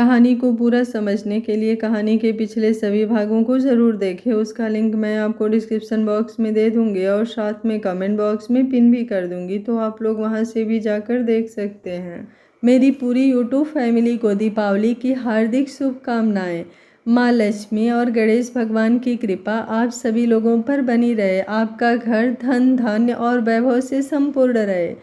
कहानी को पूरा समझने के लिए कहानी के पिछले सभी भागों को ज़रूर देखें। उसका लिंक मैं आपको डिस्क्रिप्शन बॉक्स में दे दूँगी और साथ में कमेंट बॉक्स में पिन भी कर दूँगी, तो आप लोग वहां से भी जाकर देख सकते हैं। मेरी पूरी यूट्यूब फैमिली को दीपावली की हार्दिक शुभकामनाएं। माँ लक्ष्मी और गणेश भगवान की कृपा आप सभी लोगों पर बनी रहे। आपका घर धन धान्य और वैभव से संपूर्ण रहे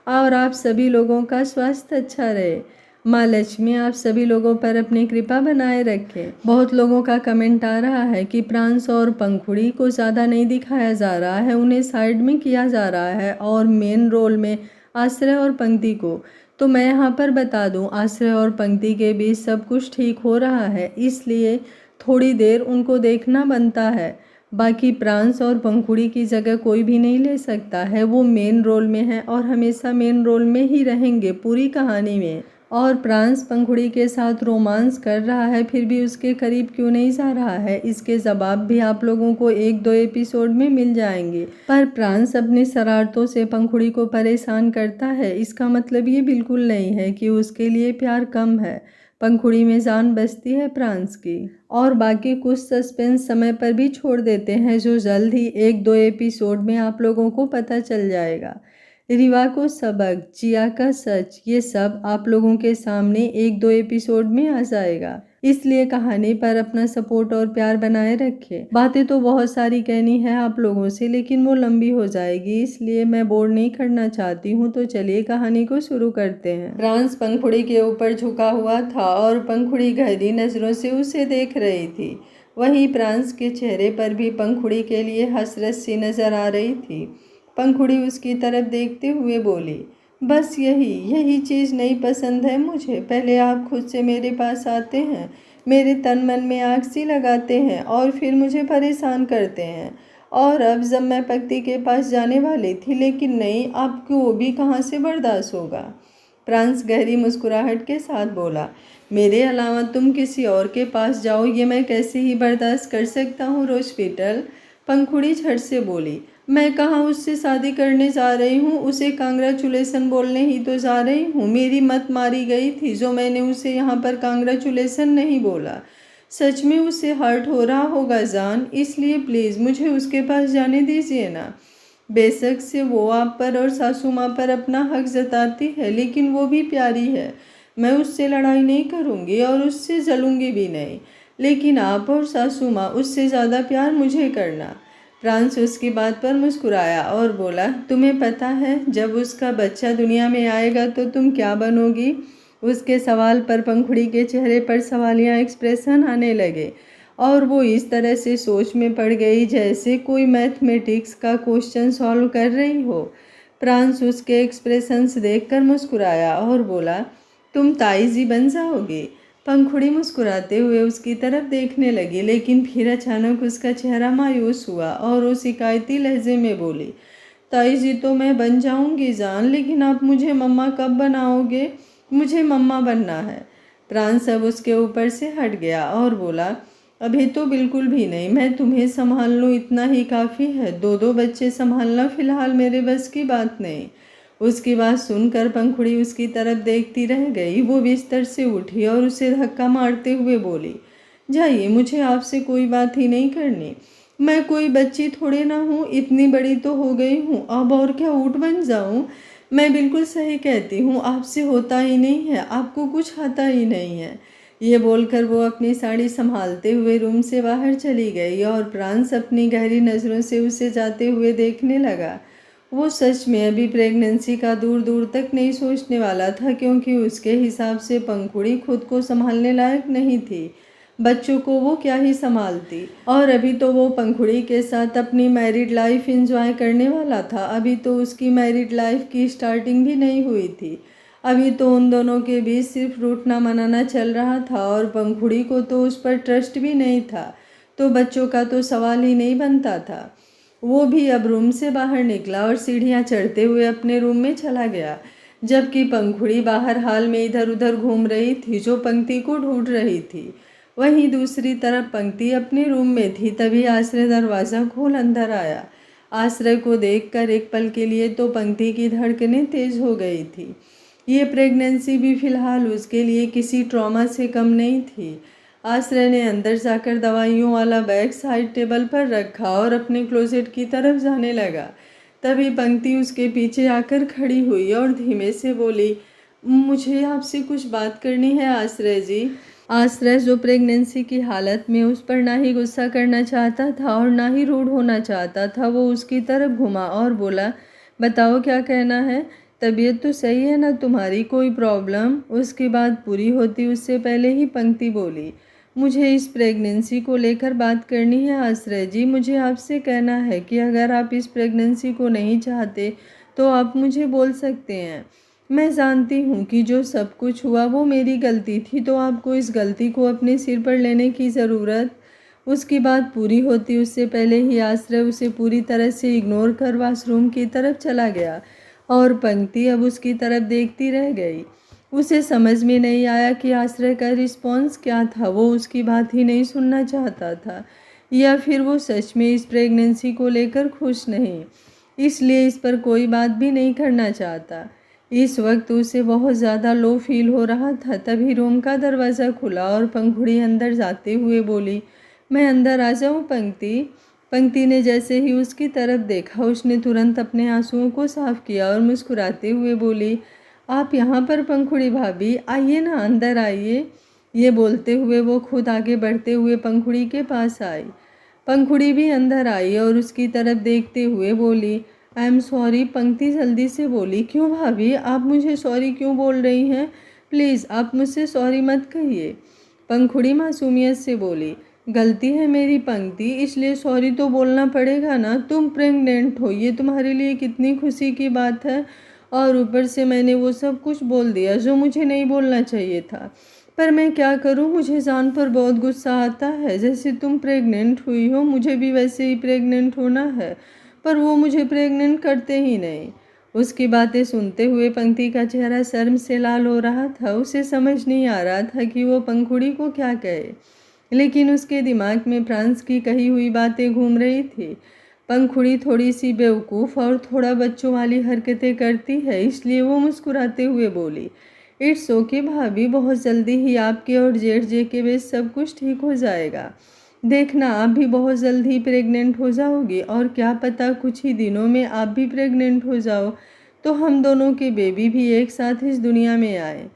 और आप सभी लोगों का स्वास्थ्य अच्छा रहे। माँ लक्ष्मी आप सभी लोगों पर अपनी कृपा बनाए रखे। बहुत लोगों का कमेंट आ रहा है कि प्रांश और पंखुड़ी को ज़्यादा नहीं दिखाया जा रहा है, उन्हें साइड में किया जा रहा है और मेन रोल में आश्रय और पंक्ति को। तो मैं यहाँ पर बता दूँ, आश्रय और पंक्ति के बीच सब कुछ ठीक हो रहा है, इसलिए थोड़ी देर उनको देखना बनता है। बाकी प्रांश और पंखुड़ी की जगह कोई भी नहीं ले सकता है, वो मेन रोल में है और हमेशा मेन रोल में ही रहेंगे पूरी कहानी में। और प्रांश पंखुड़ी के साथ रोमांस कर रहा है, फिर भी उसके करीब क्यों नहीं जा रहा है, इसके जवाब भी आप लोगों को 1-2 एपिसोड में मिल जाएंगे। पर प्रांश अपनी शरारतों से पंखुड़ी को परेशान करता है, इसका मतलब ये बिल्कुल नहीं है कि उसके लिए प्यार कम है। पंखुड़ी में जान बसती है प्रांश की। और बाकी कुछ सस्पेंस समय पर भी छोड़ देते हैं, जो जल्द ही 1-2 एपिसोड में आप लोगों को पता चल जाएगा। रीवा को सबक, जिया का सच, ये सब आप लोगों के सामने 1-2 एपिसोड में आ जाएगा, इसलिए कहानी पर अपना सपोर्ट और प्यार बनाए रखें। बातें तो बहुत सारी कहनी है आप लोगों से, लेकिन वो लंबी हो जाएगी, इसलिए मैं बोर नहीं करना चाहती हूँ। तो चलिए कहानी को शुरू करते हैं। प्रांश पंखुड़ी के ऊपर झुका हुआ था और पंखुड़ी गहरी नजरों से उसे देख रही थी। वहीं प्रांश के चेहरे पर भी पंखुड़ी के लिए हसरत सी नजर आ रही थी। पंखुड़ी उसकी तरफ देखते हुए बोली, बस यही चीज़ नहीं पसंद है मुझे। पहले आप खुद से मेरे पास आते हैं, मेरे तन मन में आग सी लगाते हैं और फिर मुझे परेशान करते हैं। और अब जब मैं पति के पास जाने वाली थी, लेकिन नहीं, आपको वो भी कहाँ से बर्दाश्त होगा। प्रांश गहरी मुस्कुराहट के साथ बोला, मेरे अलावा तुम किसी और के पास जाओ, ये मैं कैसे ही बर्दाश्त कर सकता हूँ रोशपीटल। पंखुड़ी झट से बोली, मैं कहाँ उससे शादी करने जा रही हूँ, उसे कांग्रेचुलेसन बोलने ही तो जा रही हूँ। मेरी मत मारी गई थी जो मैंने उसे यहाँ पर कांग्रेचुलेसन नहीं बोला। सच में उसे हर्ट हो रहा होगा जान, इसलिए प्लीज़ मुझे उसके पास जाने दीजिए ना। बेशक से वो आप पर और सासू माँ पर अपना हक जताती है, लेकिन वो भी प्यारी है। मैं उससे लड़ाई नहीं करूँगी और उससे जलूँगी भी नहीं, लेकिन आप और सासू माँ उससे ज़्यादा प्यार मुझे करना। प्रांश उसकी बात पर मुस्कुराया और बोला, तुम्हें पता है जब उसका बच्चा दुनिया में आएगा तो तुम क्या बनोगी। उसके सवाल पर पंखुड़ी के चेहरे पर सवालिया एक्सप्रेशन आने लगे और वो इस तरह से सोच में पड़ गई जैसे कोई मैथमेटिक्स का क्वेश्चन सॉल्व कर रही हो। प्रांश उसके एक्सप्रेशंस देखकर मुस्कुराया और बोला, तुम ताई जी बन जाओगी। पंखुड़ी मुस्कुराते हुए उसकी तरफ देखने लगी, लेकिन फिर अचानक उसका चेहरा मायूस हुआ और वो शिकायती लहजे में बोली, ताई जी तो मैं बन जाऊंगी जान, लेकिन आप मुझे मम्मा कब बनाओगे। मुझे मम्मा बनना है। प्रांश अब उसके ऊपर से हट गया और बोला, अभी तो बिल्कुल भी नहीं, मैं तुम्हें संभाल लूँ इतना ही काफ़ी है। 2-2 बच्चे संभालना फिलहाल मेरे बस की बात नहीं। उसकी बात सुनकर पंखुड़ी उसकी तरफ देखती रह गई। वो बिस्तर से उठी और उसे धक्का मारते हुए बोली, जाइए, मुझे आपसे कोई बात ही नहीं करनी। मैं कोई बच्ची थोड़े ना हूँ, इतनी बड़ी तो हो गई हूँ, अब और क्या ऊँट बन जाऊँ। मैं बिल्कुल सही कहती हूँ, आपसे होता ही नहीं है, आपको कुछ आता ही नहीं है। ये बोलकर वो अपनी साड़ी संभालते हुए रूम से बाहर चली गई और प्रांश अपनी गहरी नज़रों से उसे जाते हुए देखने लगा। वो सच में अभी प्रेगनेंसी का दूर दूर तक नहीं सोचने वाला था, क्योंकि उसके हिसाब से पंखुड़ी खुद को संभालने लायक नहीं थी। बच्चों को वो क्या ही संभालती। और अभी तो वो पंखुड़ी के साथ अपनी मैरिड लाइफ एंजॉय करने वाला था। अभी तो उसकी मैरिड लाइफ की स्टार्टिंग भी नहीं हुई थी। अभी तो उन दोनों के बीच सिर्फ रूठना मनाना चल रहा था और पंखुड़ी को तो उस पर ट्रस्ट भी नहीं था, तो बच्चों का तो सवाल ही नहीं बनता था। वो भी अब रूम से बाहर निकला और सीढ़ियाँ चढ़ते हुए अपने रूम में चला गया, जबकि पंखुड़ी बाहर हाल में इधर उधर घूम रही थी, जो पंक्ति को ढूंढ रही थी। वहीं दूसरी तरफ पंक्ति अपने रूम में थी। तभी आश्रय दरवाज़ा खोल अंदर आया। आश्रय को देखकर एक पल के लिए तो पंक्ति की धड़कनें तेज हो गई थी। ये प्रेगनेंसी भी फिलहाल उसके लिए किसी ट्रॉमा से कम नहीं थी। आश्रय ने अंदर जाकर दवाइयों वाला बैग साइड टेबल पर रखा और अपने क्लोजेट की तरफ जाने लगा। तभी पंक्ति उसके पीछे आकर खड़ी हुई और धीमे से बोली, मुझे आपसे कुछ बात करनी है आश्रय जी। आश्रय जो प्रेगनेंसी की हालत में उस पर ना ही गुस्सा करना चाहता था और ना ही रूड होना चाहता था, वो उसकी तरफ घुमा और बोला, बताओ क्या कहना है। तबीयत तो सही है ना तुम्हारी, कोई प्रॉब्लम? उसकी बात पूरी होती उससे पहले ही पंक्ति बोली, मुझे इस प्रेगनेंसी को लेकर बात करनी है आश्रय जी। मुझे आपसे कहना है कि अगर आप इस प्रेगनेंसी को नहीं चाहते तो आप मुझे बोल सकते हैं। मैं जानती हूँ कि जो सब कुछ हुआ वो मेरी गलती थी, तो आपको इस गलती को अपने सिर पर लेने की ज़रूरत। उसकी बात पूरी होती उससे पहले ही आश्रय उसे पूरी तरह से इग्नोर कर वॉशरूम की तरफ चला गया और पंक्ति अब उसकी तरफ देखती रह गई। उसे समझ में नहीं आया कि आश्रय का रिस्पॉन्स क्या था। वो उसकी बात ही नहीं सुनना चाहता था या फिर वो सच में इस प्रेगनेंसी को लेकर खुश नहीं, इसलिए इस पर कोई बात भी नहीं करना चाहता। इस वक्त उसे बहुत ज़्यादा लो फील हो रहा था। तभी रूम का दरवाज़ा खुला और पंखुड़ी अंदर जाते हुए बोली, मैं अंदर आ जाऊँ पंक्ति? पंक्ति ने जैसे ही उसकी तरफ देखा उसने तुरंत अपने आंसुओं को साफ किया और मुस्कुराते हुए बोली, आप यहाँ पर पंखुड़ी भाभी, आइए ना, अंदर आइए। ये बोलते हुए वो खुद आगे बढ़ते हुए पंखुड़ी के पास आई। पंखुड़ी भी अंदर आई और उसकी तरफ देखते हुए बोली, आई एम सॉरी। पंक्ति जल्दी से बोली, क्यों भाभी, आप मुझे सॉरी क्यों बोल रही हैं? प्लीज़ आप मुझसे सॉरी मत कहिए। पंखुड़ी मासूमियत से बोली, गलती है मेरी पंक्ति, इसलिए सॉरी तो बोलना पड़ेगा ना। तुम प्रेग्नेंट हो, ये तुम्हारे लिए कितनी खुशी की बात है, और ऊपर से मैंने वो सब कुछ बोल दिया जो मुझे नहीं बोलना चाहिए था। पर मैं क्या करूं, मुझे जान पर बहुत गुस्सा आता है। जैसे तुम प्रेग्नेंट हुई हो, मुझे भी वैसे ही प्रेग्नेंट होना है, पर वो मुझे प्रेग्नेंट करते ही नहीं। उसकी बातें सुनते हुए पंक्ति का चेहरा शर्म से लाल हो रहा था। उसे समझ नहीं आ रहा था कि वो पंखुड़ी को क्या कहे, लेकिन उसके दिमाग में फ्रांस की कही हुई बातें घूम रही थी। पंखुड़ी थोड़ी सी बेवकूफ़ और थोड़ा बच्चों वाली हरकतें करती है, इसलिए वो मुस्कुराते हुए बोली, इट्स ओके भाभी, बहुत जल्दी ही आपके और जेठ जे के बीच सब कुछ ठीक हो जाएगा। देखना, आप भी बहुत जल्द ही प्रेग्नेंट हो जाओगी, और क्या पता कुछ ही दिनों में आप भी प्रेग्नेंट हो जाओ, तो हम दोनों के बेबी भी एक साथ इस दुनिया में आए।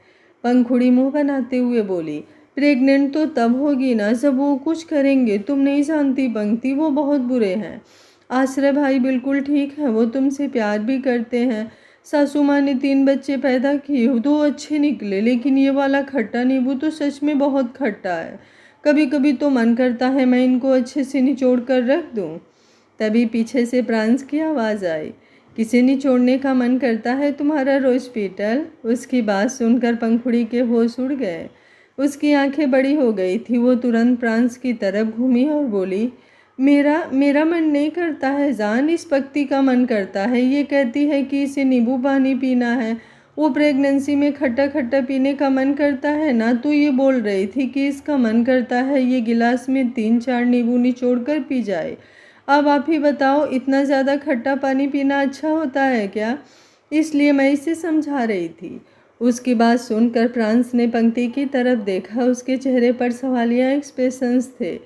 पंखुड़ी मुंह बनाते हुए बोली, प्रेग्नेंट तो तब होगी ना जब वो कुछ करेंगे, तुम नहीं जानती पंक्ति, वो बहुत बुरे हैं। आश्रय भाई बिल्कुल ठीक है, वो तुमसे प्यार भी करते हैं। सासू माँ ने 3 बच्चे पैदा किए तो अच्छे निकले, लेकिन ये वाला खट्टा नींबू तो सच में बहुत खट्टा है। कभी कभी तो मन करता है मैं इनको अच्छे से निचोड़ कर रख दूं। तभी पीछे से प्रांस की आवाज़ आई, किसे निचोड़ने का मन करता है तुम्हारा रोज पीटल? उसकी बात सुनकर पंखुड़ी के होश उड़ गए। उसकी आंखें बड़ी हो गई थी। वो तुरंत प्रांस की तरफ घूमी और बोली, मेरा मेरा मन नहीं करता है जान, इस पक्ति का मन करता है। ये कहती है कि इसे नींबू पानी पीना है। वो प्रेगनेंसी में खट्टा खट्टा पीने का मन करता है ना, तो ये बोल रही थी कि इसका मन करता है ये गिलास में 3-4 नींबू निचोड़ कर पी जाए। अब आप ही बताओ, इतना ज़्यादा खट्टा पानी पीना अच्छा होता है क्या? इसलिए मैं इसे समझा रही थी। उसकी बात सुनकर फ्रांस ने पंक्ति की तरफ देखा। उसके चेहरे पर सवालिया एक्सप्रेशंस थे,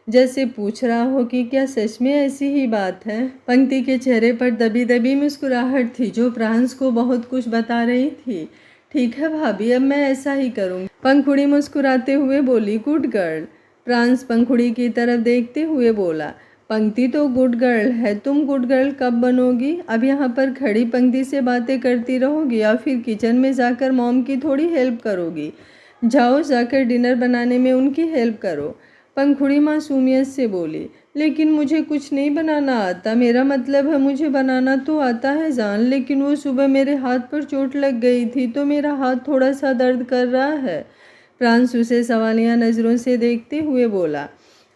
जैसे पूछ रहा हो कि क्या सच में ऐसी ही बात है। पंक्ति के चेहरे पर दबी दबी मुस्कुराहट थी जो फ्रांस को बहुत कुछ बता रही थी। ठीक है भाभी, अब मैं ऐसा ही करूँगी। पंखुड़ी मुस्कुराते हुए बोली, गुड गर्ल। फ्रांस पंखुड़ी की तरफ देखते हुए बोला, पंक्ति तो गुड गर्ल है, तुम गुड गर्ल कब बनोगी? अब यहाँ पर खड़ी पंक्ति से बातें करती रहोगी या फिर किचन में जाकर मॉम की थोड़ी हेल्प करोगी? जाओ, जाकर डिनर बनाने में उनकी हेल्प करो। पंखुड़ी मासूमियत से बोली, लेकिन मुझे कुछ नहीं बनाना आता। मेरा मतलब है मुझे बनाना तो आता है जान, लेकिन वो सुबह मेरे हाथ पर चोट लग गई थी तो मेरा हाथ थोड़ा सा दर्द कर रहा है। फ्रांस उसे सवालिया नज़रों से देखते हुए बोला,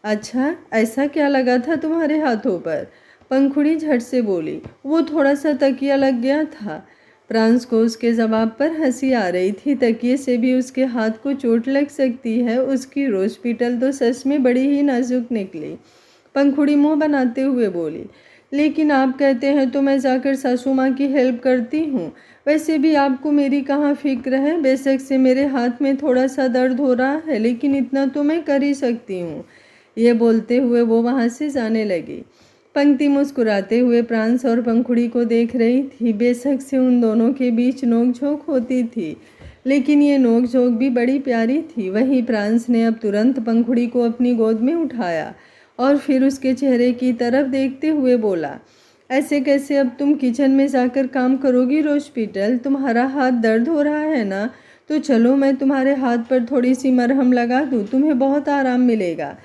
अच्छा ऐसा क्या लगा था तुम्हारे हाथों पर? पंखुड़ी झट से बोली, वो थोड़ा सा तकिया लग गया था। फ्रांस को उसके जवाब पर हंसी आ रही थी। तकिए से भी उसके हाथ को चोट लग सकती है। उसकी रोज पीटल तो सच में बड़ी ही नाजुक निकली। पंखुड़ी मुंह बनाते हुए बोली, लेकिन आप कहते हैं तो मैं जाकर सासू माँ की हेल्प करती हूँ। वैसे भी आपको मेरी कहाँ फ़िक्र है। बेशक से मेरे हाथ में थोड़ा सा दर्द हो रहा है, लेकिन इतना तो मैं कर ही सकती हूँ। ये बोलते हुए वो वहाँ से जाने लगी। पंक्ति मुस्कुराते हुए प्रांस और पंखुड़ी को देख रही थी। बेशक से उन दोनों के बीच नोक-झोंक होती थी, लेकिन ये नोक-झोंक भी बड़ी प्यारी थी। वहीं प्रांस ने अब तुरंत पंखुड़ी को अपनी गोद में उठाया और फिर उसके चेहरे की तरफ देखते हुए बोला, ऐसे कैसे? अब तुम किचन में जाकर काम करोगी रोज पीटल? तुम्हारा हाथ दर्द हो रहा है ना? तो चलो मैं तुम्हारे हाथ पर थोड़ी सी मरहम लगा दूँ, तुम्हें बहुत आराम मिलेगा।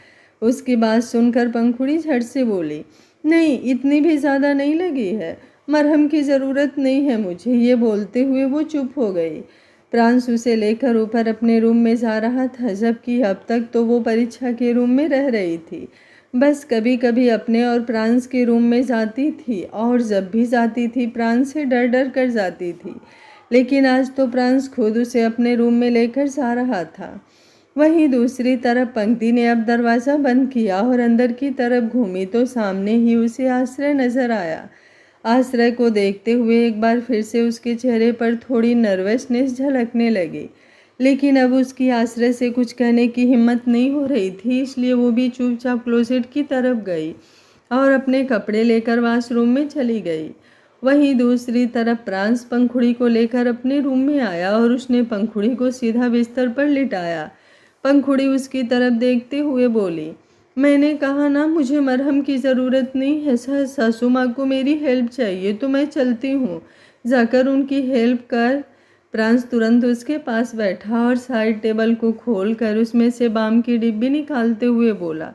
उसकी बात सुनकर पंखुड़ी झट से बोली, नहीं, इतनी भी ज़्यादा नहीं लगी है, मरहम की ज़रूरत नहीं है मुझे। ये बोलते हुए वो चुप हो गई। प्रांस उसे लेकर ऊपर अपने रूम में जा रहा था, जबकि अब तक तो वो परीक्षा के रूम में रह रही थी। बस कभी कभी अपने और प्रांस के रूम में जाती थी, और जब भी जाती थी प्रांस से डर डर कर जाती थी। लेकिन आज तो प्रांस खुद उसे अपने रूम में लेकर जा रहा था। वहीं दूसरी तरफ पंक्ति ने अब दरवाज़ा बंद किया और अंदर की तरफ घूमी तो सामने ही उसे आश्रय नजर आया। आश्रय को देखते हुए एक बार फिर से उसके चेहरे पर थोड़ी नर्वसनेस झलकने लगी, लेकिन अब उसकी आश्रय से कुछ कहने की हिम्मत नहीं हो रही थी, इसलिए वो भी चुपचाप क्लोसेट की तरफ गई और अपने कपड़े लेकर वॉशरूम में चली गई। वहीं दूसरी तरफ प्रांस पंखुड़ी को लेकर अपने रूम में आया और उसने पंखुड़ी को सीधा बिस्तर पर लिटाया। पंखुड़ी उसकी तरफ देखते हुए बोली, मैंने कहा ना, मुझे मरहम की ज़रूरत नहीं है। सासू माँ को मेरी हेल्प चाहिए तो मैं चलती हूँ, जाकर उनकी हेल्प कर। प्रांस तुरंत उसके पास बैठा और साइड टेबल को खोलकर उसमें से बाम की डिब्बी निकालते हुए बोला,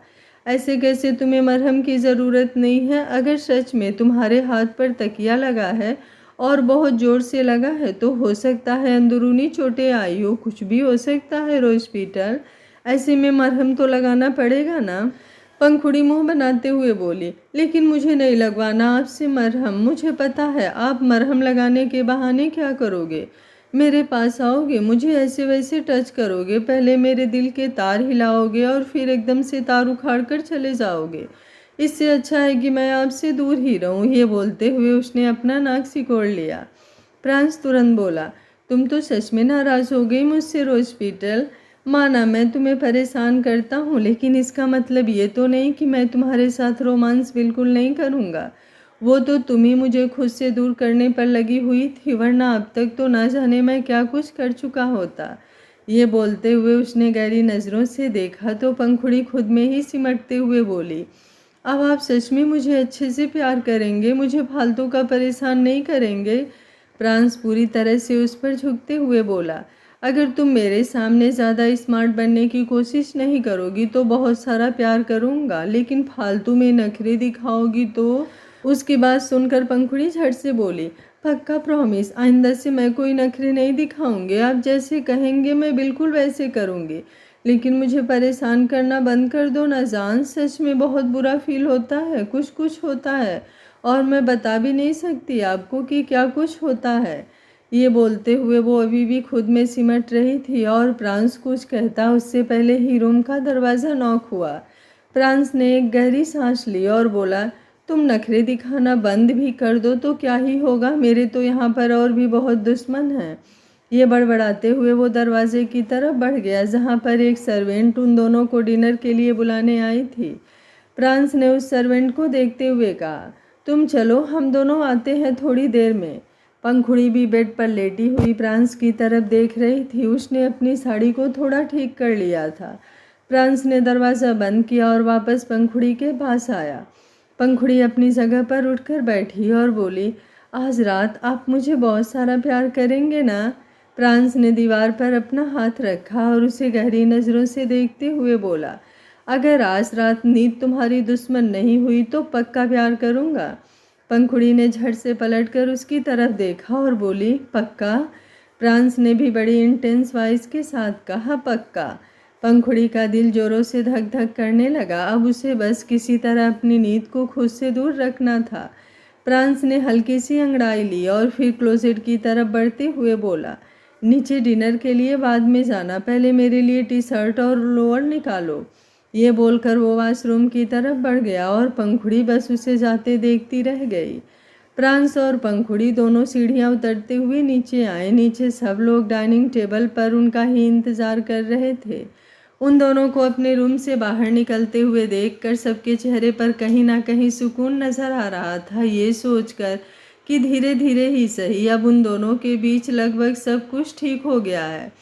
ऐसे कैसे? तुम्हें मरहम की ज़रूरत नहीं है। अगर सच में तुम्हारे हाथ पर तकिया लगा है और बहुत ज़ोर से लगा है तो हो सकता है अंदरूनी चोटें आई हो, कुछ भी हो सकता है रोज पीटर। ऐसे में मरहम तो लगाना पड़ेगा ना। पंखुड़ी मुंह बनाते हुए बोली, लेकिन मुझे नहीं लगवाना आपसे मरहम। मुझे पता है आप मरहम लगाने के बहाने क्या करोगे, मेरे पास आओगे, मुझे ऐसे वैसे टच करोगे, पहले मेरे दिल के तार हिलाओगे और फिर एकदम से तार उखाड़ कर चले जाओगे। इससे अच्छा है कि मैं आपसे दूर ही रहूं। ये बोलते हुए उसने अपना नाक सिकोड़ लिया। प्रांस तुरंत बोला, तुम तो सच में नाराज़ हो गई मुझसे रोज पीटल। माना मैं तुम्हें परेशान करता हूँ, लेकिन इसका मतलब ये तो नहीं कि मैं तुम्हारे साथ रोमांस बिल्कुल नहीं करूँगा। वो तो तुम ही मुझे खुद से दूर करने पर लगी हुई थी, वरना अब तक तो ना जाने मैं क्या कुछ कर चुका होता। ये बोलते हुए उसने गहरी नज़रों से देखा तो पंखुड़ी खुद में ही सिमटते हुए बोली, अब आप सच में मुझे अच्छे से प्यार करेंगे, मुझे फालतू का परेशान नहीं करेंगे? प्रांस पूरी तरह से उस पर झुकते हुए बोला, अगर तुम मेरे सामने ज़्यादा स्मार्ट बनने की कोशिश नहीं करोगी तो बहुत सारा प्यार करूँगा, लेकिन फालतू में नखरे दिखाओगी तो। उसकी बात सुनकर पंखुड़ी झट से बोली, पक्का प्रॉमिस, आइंदा से मैं कोई नखरे नहीं दिखाऊंगी। आप जैसे कहेंगे मैं बिल्कुल वैसे करूँगी, लेकिन मुझे परेशान करना बंद कर दो ना जान। सच में बहुत बुरा फील होता है, कुछ कुछ होता है और मैं बता भी नहीं सकती आपको कि क्या कुछ होता है। ये बोलते हुए वो अभी भी खुद में सिमट रही थी और प्रांस कुछ कहता उससे पहले ही रूम का दरवाज़ा नॉक हुआ। प्रांस ने एक गहरी सांस ली और बोला, तुम नखरे दिखाना बंद भी कर दो तो क्या ही होगा, मेरे तो यहाँ पर और भी बहुत दुश्मन हैं। ये बड़बड़ाते हुए वो दरवाजे की तरफ बढ़ गया, जहाँ पर एक सर्वेंट उन दोनों को डिनर के लिए बुलाने आई थी। प्रांस ने उस सर्वेंट को देखते हुए कहा, तुम चलो, हम दोनों आते हैं थोड़ी देर में। पंखुड़ी भी बेड पर लेटी हुई प्रांस की तरफ देख रही थी। उसने अपनी साड़ी को थोड़ा ठीक कर लिया था। प्रांस ने दरवाज़ा बंद किया और वापस पंखुड़ी के पास आया। पंखुड़ी अपनी जगह पर उठकर बैठी और बोली, आज रात आप मुझे बहुत सारा प्यार करेंगे ना? प्रांस ने दीवार पर अपना हाथ रखा और उसे गहरी नज़रों से देखते हुए बोला, अगर आज रात नींद तुम्हारी दुश्मन नहीं हुई तो पक्का प्यार करूँगा। पंखुड़ी ने झट से पलटकर उसकी तरफ देखा और बोली, पक्का? प्रांस ने भी बड़ी इंटेंस वॉइस के साथ कहा, पक्का। पंखुड़ी का दिल जोरों से धक धक करने लगा। अब उसे बस किसी तरह अपनी नींद को खुद से दूर रखना था। प्रांस ने हल्की सी अंगड़ाई ली और फिर क्लोसेट की तरफ बढ़ते हुए बोला, नीचे डिनर के लिए बाद में जाना, पहले मेरे लिए टी शर्ट और लोअर निकालो। ये बोलकर वो वॉशरूम की तरफ बढ़ गया और पंखुड़ी बस उसे जाते देखती रह गई। प्रांस और पंखुड़ी दोनों सीढ़ियां उतरते हुए नीचे आए। नीचे सब लोग डाइनिंग टेबल पर उनका ही इंतजार कर रहे थे। उन दोनों को अपने रूम से बाहर निकलते हुए देखकर सबके चेहरे पर कहीं ना कहीं सुकून नजर आ रहा था। ये सोचकर कि धीरे धीरे ही सही अब उन दोनों के बीच लगभग सब कुछ ठीक हो गया है।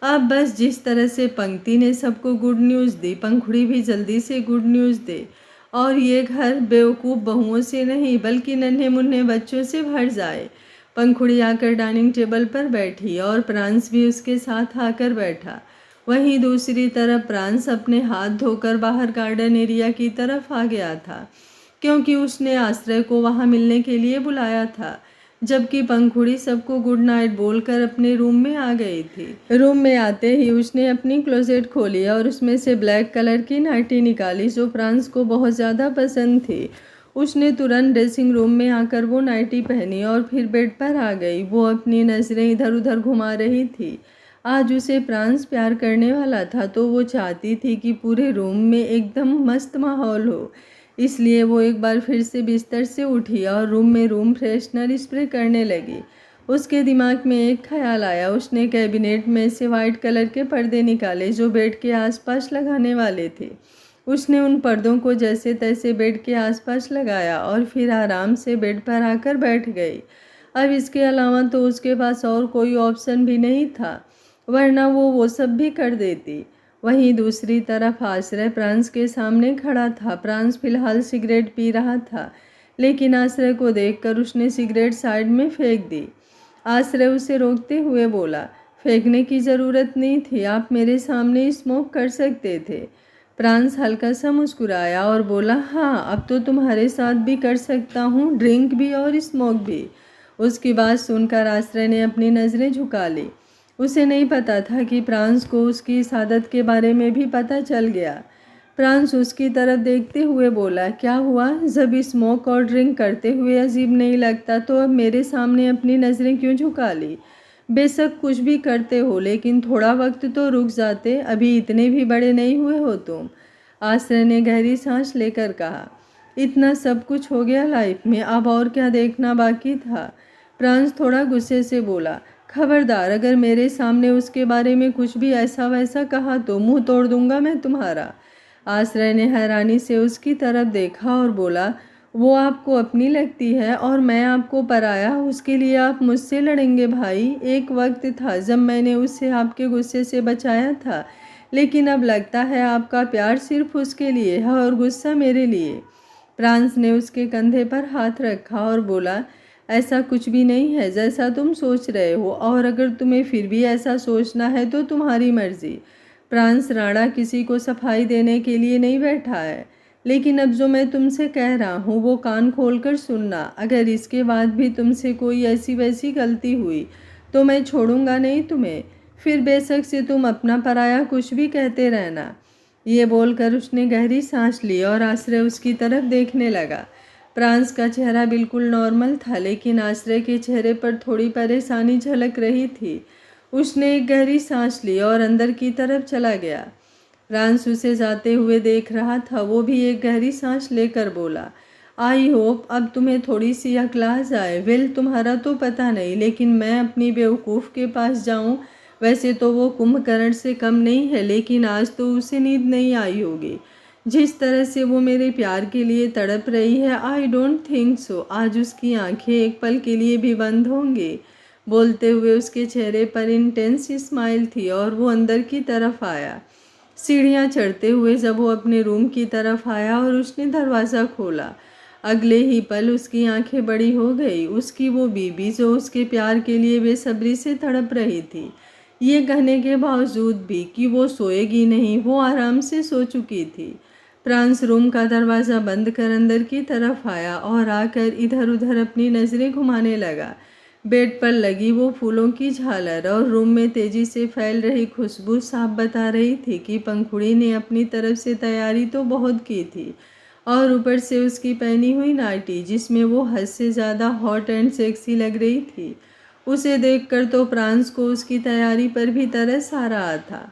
अब बस जिस तरह से पंक्ति ने सबको गुड न्यूज़ दी, पंखुड़ी भी जल्दी से गुड न्यूज़ दे और ये घर बेवकूफ़ बहुओं से नहीं बल्कि नन्हे मुन्ने बच्चों से भर जाए। पंखुड़ी आकर डाइनिंग टेबल पर बैठी और प्रांस भी उसके साथ आकर बैठा। वहीं दूसरी तरफ प्रांस अपने हाथ धोकर बाहर गार्डन एरिया की तरफ आ गया था, क्योंकि उसने आश्रय को वहां मिलने के लिए बुलाया था। जबकि पंखुड़ी सबको गुड नाइट बोलकर अपने रूम में आ गई थी। रूम में आते ही उसने अपनी क्लोजेट खोली और उसमें से ब्लैक कलर की नाइटी निकाली जो प्रांस को बहुत ज़्यादा पसंद थी। उसने तुरंत ड्रेसिंग रूम में आकर वो नाइटी पहनी और फिर बेड पर आ गई। वो अपनी नज़रें इधर उधर घुमा रही थी। आज उसे प्रांस प्यार करने वाला था तो वो चाहती थी कि पूरे रूम में एकदम मस्त माहौल हो। इसलिए वो एक बार फिर से बिस्तर से उठी और रूम में रूम फ्रेशनर स्प्रे करने लगी। उसके दिमाग में एक ख्याल आया। उसने कैबिनेट में से वाइट कलर के पर्दे निकाले जो बेड के आसपास लगाने वाले थे। उसने उन पर्दों को जैसे तैसे बेड के आसपास लगाया और फिर आराम से बेड पर आकर बैठ गई। अब इसके अलावा तो उसके पास और कोई ऑप्शन भी नहीं था, वरना वो सब भी कर देती। वहीं दूसरी तरफ आश्रय प्रांस के सामने खड़ा था। प्रांस फिलहाल सिगरेट पी रहा था, लेकिन आश्रय को देखकर उसने सिगरेट साइड में फेंक दी। आश्रय उसे रोकते हुए बोला, फेंकने की ज़रूरत नहीं थी, आप मेरे सामने स्मोक कर सकते थे। प्रांस हल्का सा मुस्कुराया और बोला, हाँ अब तो तुम्हारे साथ भी कर सकता हूँ, ड्रिंक भी और स्मोक भी। उसकी बात सुनकर आश्रय ने अपनी नज़रें झुका ली। उसे नहीं पता था कि प्रांस को उसकी इस आदत के बारे में भी पता चल गया। प्रांस उसकी तरफ देखते हुए बोला, क्या हुआ, जब स्मोक और ड्रिंक करते हुए अजीब नहीं लगता तो अब मेरे सामने अपनी नज़रें क्यों झुका ली? बेशक कुछ भी करते हो लेकिन थोड़ा वक्त तो रुक जाते, अभी इतने भी बड़े नहीं हुए हो तुम। आश्रय ने गहरी सांस लेकर कहा, इतना सब कुछ हो गया लाइफ में, अब और क्या देखना बाकी था? प्रांस थोड़ा गुस्से से बोला, खबरदार अगर मेरे सामने उसके बारे में कुछ भी ऐसा वैसा कहा तो मुंह तोड़ दूंगा मैं तुम्हारा। आश्रय ने हैरानी से उसकी तरफ देखा और बोला, वो आपको अपनी लगती है और मैं आपको पराया, उसके लिए आप मुझसे लड़ेंगे भाई? एक वक्त था जब मैंने उसे आपके गुस्से से बचाया था, लेकिन अब लगता है आपका प्यार सिर्फ उसके लिए है और गुस्सा मेरे लिए। प्रांस ने उसके कंधे पर हाथ रखा और बोला, ऐसा कुछ भी नहीं है जैसा तुम सोच रहे हो, और अगर तुम्हें फिर भी ऐसा सोचना है तो तुम्हारी मर्जी। प्रांस राणा किसी को सफाई देने के लिए नहीं बैठा है, लेकिन अब जो मैं तुमसे कह रहा हूँ वो कान खोलकर सुनना। अगर इसके बाद भी तुमसे कोई ऐसी वैसी गलती हुई तो मैं छोड़ूंगा नहीं तुम्हें, फिर बेशक से तुम अपना पराया कुछ भी कहते रहना। ये बोलकर उसने गहरी सांस ली और आश्रय उसकी तरफ देखने लगा। प्रांस का चेहरा बिल्कुल नॉर्मल था, लेकिन आश्रय के चेहरे पर थोड़ी परेशानी झलक रही थी। उसने एक गहरी सांस ली और अंदर की तरफ चला गया। प्रांस उसे जाते हुए देख रहा था। वो भी एक गहरी सांस लेकर बोला, आई होप अब तुम्हें थोड़ी सी अक्ल आ जाए। वेल तुम्हारा तो पता नहीं, लेकिन मैं अपनी बेवकूफ़ के पास जाऊं? वैसे तो वो कुंभकर्ण से कम नहीं है, लेकिन आज तो उसे नींद नहीं आई होगी। जिस तरह से वो मेरे प्यार के लिए तड़प रही है, आई डोंट थिंक सो आज उसकी आंखें एक पल के लिए भी बंद होंगी। बोलते हुए उसके चेहरे पर इंटेंस स्माइल थी और वो अंदर की तरफ आया। सीढ़ियाँ चढ़ते हुए जब वो अपने रूम की तरफ आया और उसने दरवाज़ा खोला, अगले ही पल उसकी आंखें बड़ी हो गई। उसकी वो बीबी जो उसके प्यार के लिए बेसब्री से तड़प रही थी, ये कहने के बावजूद भी कि वो सोएगी नहीं, वो आराम से सो चुकी थी। प्रांस रूम का दरवाज़ा बंद कर अंदर की तरफ आया और आकर इधर उधर अपनी नज़रें घुमाने लगा। बेड पर लगी वो फूलों की झालर और रूम में तेजी से फैल रही खुशबू साफ बता रही थी कि पंखुड़ी ने अपनी तरफ से तैयारी तो बहुत की थी, और ऊपर से उसकी पहनी हुई नाइटी जिसमें वो हद से ज़्यादा हॉट एंड सेक्सी लग रही थी। उसे देखकर तो प्रांस को उसकी तैयारी पर भी तरस आ रहा था।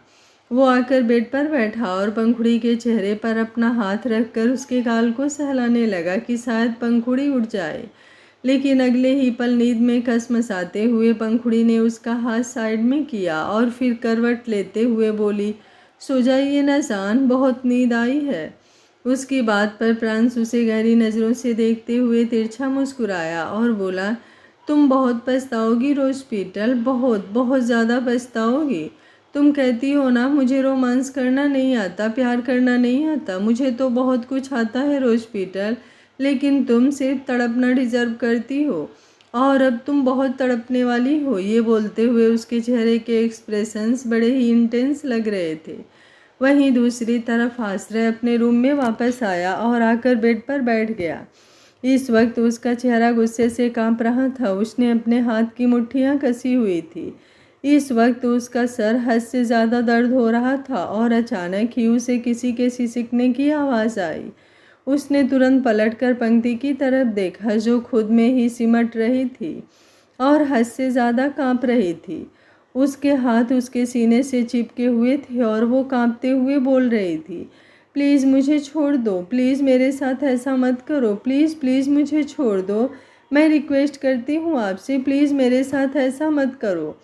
वो आकर बेड पर बैठा और पंखुड़ी के चेहरे पर अपना हाथ रखकर उसके गाल को सहलाने लगा कि शायद पंखुड़ी उठ जाए। लेकिन अगले ही पल नींद में कसमसाते हुए पंखुड़ी ने उसका हाथ साइड में किया और फिर करवट लेते हुए बोली, सो जाइए ना जान, बहुत नींद आई है। उसकी बात पर प्रांश उसे गहरी नज़रों से देखते हुए तिरछा मुस्कुराया और बोला, तुम बहुत पछताओगी रोज पीटल, बहुत बहुत ज़्यादा पछताओगी। तुम कहती हो ना मुझे रोमांस करना नहीं आता, प्यार करना नहीं आता। मुझे तो बहुत कुछ आता है रोज पीटल, लेकिन तुम सिर्फ तड़पना डिजर्व करती हो और अब तुम बहुत तड़पने वाली हो। ये बोलते हुए उसके चेहरे के एक्सप्रेशंस बड़े ही इंटेंस लग रहे थे। वहीं दूसरी तरफ आश्रय अपने रूम में वापस आया और आकर बेड पर बैठ गया। इस वक्त उसका चेहरा गुस्से से कांप रहा था। उसने अपने हाथ की मुट्ठियां कसी हुई थी। इस वक्त उसका सर हद से ज़्यादा दर्द हो रहा था और अचानक ही उसे किसी के सिसकने की आवाज़ आई। उसने तुरंत पलटकर पंक्ति की तरफ देखा जो खुद में ही सिमट रही थी और हद से ज़्यादा कांप रही थी। उसके हाथ उसके सीने से चिपके हुए थे और वो कांपते हुए बोल रही थी, प्लीज़ मुझे छोड़ दो, प्लीज़ मेरे साथ ऐसा मत करो, प्लीज़ प्लीज़ मुझे छोड़ दो, मैं रिक्वेस्ट करती हूँ आपसे, प्लीज़ मेरे साथ ऐसा मत करो।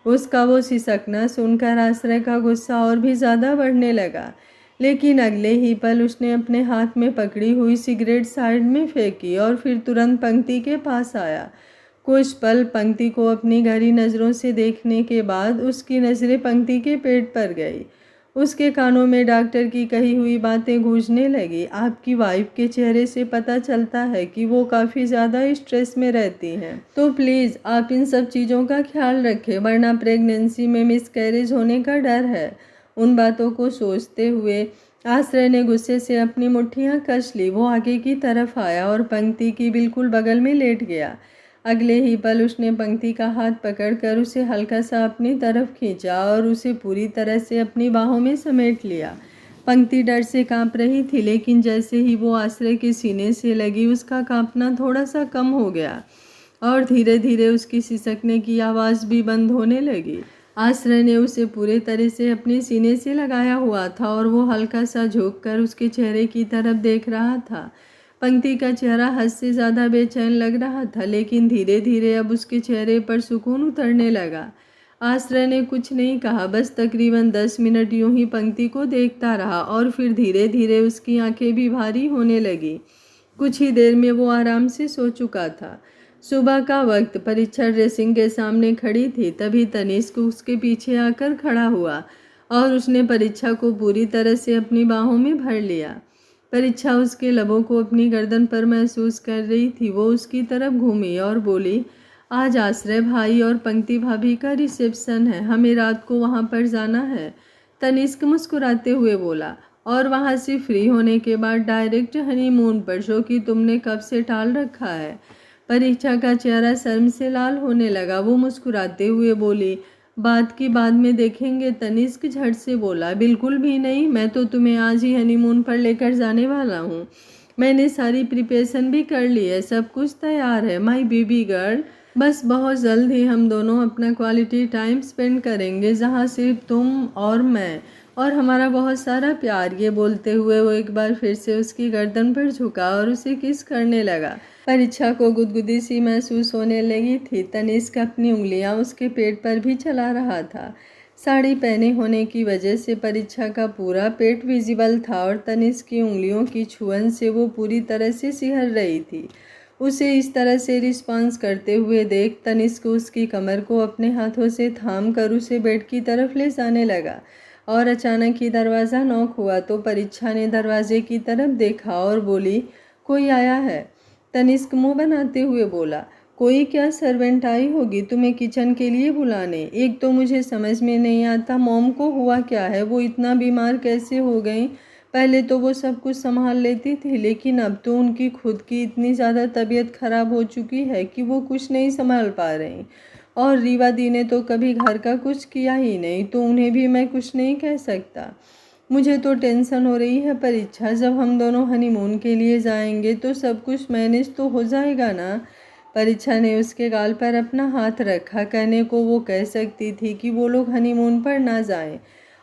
उसका वो सिसकना सुनकर आश्रय का गुस्सा और भी ज़्यादा बढ़ने लगा। लेकिन अगले ही पल उसने अपने हाथ में पकड़ी हुई सिगरेट साइड में फेंकी और फिर तुरंत पंक्ति के पास आया। कुछ पल पंक्ति को अपनी गहरी नज़रों से देखने के बाद उसकी नज़रें पंक्ति के पेट पर गई। उसके कानों में डॉक्टर की कही हुई बातें गूंजने लगी। आपकी वाइफ के चेहरे से पता चलता है कि वो काफ़ी ज़्यादा स्ट्रेस में रहती हैं, तो प्लीज़ आप इन सब चीज़ों का ख्याल रखें, वरना प्रेगनेंसी में मिसकैरेज होने का डर है। उन बातों को सोचते हुए आश्रय ने गुस्से से अपनी मुट्ठियां कस ली। वो आगे की तरफ आया और पंक्ति की बिल्कुल बगल में लेट गया। अगले ही पल उसने पंक्ति का हाथ पकड़कर उसे हल्का सा अपनी तरफ खींचा और उसे पूरी तरह से अपनी बाहों में समेट लिया। पंक्ति डर से कांप रही थी, लेकिन जैसे ही वो आश्रय के सीने से लगी उसका कांपना थोड़ा सा कम हो गया और धीरे धीरे उसकी सिसकने की आवाज़ भी बंद होने लगी। आश्रय ने उसे पूरे तरह से अपने सीने से लगाया हुआ था और वो हल्का सा झुककर उसके चेहरे की तरफ देख रहा था। पंक्ति का चेहरा हद से ज़्यादा बेचैन लग रहा था, लेकिन धीरे धीरे अब उसके चेहरे पर सुकून उतरने लगा। आश्रय ने कुछ नहीं कहा, बस तकरीबन 10 मिनट यूं ही पंक्ति को देखता रहा और फिर धीरे धीरे उसकी आंखें भी भारी होने लगी। कुछ ही देर में वो आराम से सो चुका था। सुबह का वक्त, परीक्षा ड्रेसिंग के सामने खड़ी थी। तभी तनिष्क उसके पीछे आकर खड़ा हुआ और उसने परीक्षा को पूरी तरह से अपनी बाहों में भर लिया। परीक्षा उसके लबों को अपनी गर्दन पर महसूस कर रही थी। वो उसकी तरफ घूमी और बोली, आज आश्रय भाई और पंक्ति भाभी का रिसेप्शन है, हमें रात को वहाँ पर जाना है। तनिष्क मुस्कुराते हुए बोला, और वहाँ से फ्री होने के बाद डायरेक्ट हनीमून पर, जो कि तुमने कब से टाल रखा है। परीक्षा का चेहरा शर्म से लाल होने लगा। वो मुस्कुराते हुए बोली, बात की बाद में देखेंगे। तनिष्क झट से बोला, बिल्कुल भी नहीं, मैं तो तुम्हें आज ही हनीमून पर लेकर जाने वाला हूँ। मैंने सारी प्रिपरेशन भी कर ली है, सब कुछ तैयार है माय बेबी गर्ल। बस बहुत जल्द ही हम दोनों अपना क्वालिटी टाइम स्पेंड करेंगे, जहाँ सिर्फ तुम और मैं और हमारा बहुत सारा प्यार। ये बोलते हुए वो एक बार फिर से उसकी गर्दन पर झुका और उसे किस करने लगा। परीक्षा को गुदगुदी सी महसूस होने लगी थी। तनिष्क अपनी उंगलियां उसके पेट पर भी चला रहा था। साड़ी पहने होने की वजह से परीक्षा का पूरा पेट विजिबल था और तनिष्क की उंगलियों की छुअन से वो पूरी तरह से सिहर रही थी। उसे इस तरह से रिस्पॉन्स करते हुए देख तनिष्क उसकी कमर को अपने हाथों से थाम कर उसे बेड की तरफ ले जाने लगा और अचानक ही दरवाज़ा नॉक हुआ तो परीक्षा ने दरवाजे की तरफ देखा और बोली, कोई आया है। तनिष्क मुंह बनाते हुए बोला, कोई क्या, सर्वेंट आई होगी तुम्हें किचन के लिए बुलाने। एक तो मुझे समझ में नहीं आता मॉम को हुआ क्या है, वो इतना बीमार कैसे हो गई। पहले तो वो सब कुछ संभाल लेती थी, लेकिन अब तो उनकी खुद की इतनी ज़्यादा तबीयत खराब हो चुकी है कि वो कुछ नहीं संभाल पा रही। और रीवा दी ने तो कभी घर का कुछ किया ही नहीं, तो उन्हें भी मैं कुछ नहीं कह सकता। मुझे तो टेंशन हो रही है परीक्षा, जब हम दोनों हनीमून के लिए जाएंगे तो सब कुछ मैनेज तो हो जाएगा ना। परीक्षा ने उसके गाल पर अपना हाथ रखा। कहने को वो कह सकती थी कि वो लोग हनीमून पर ना जाएं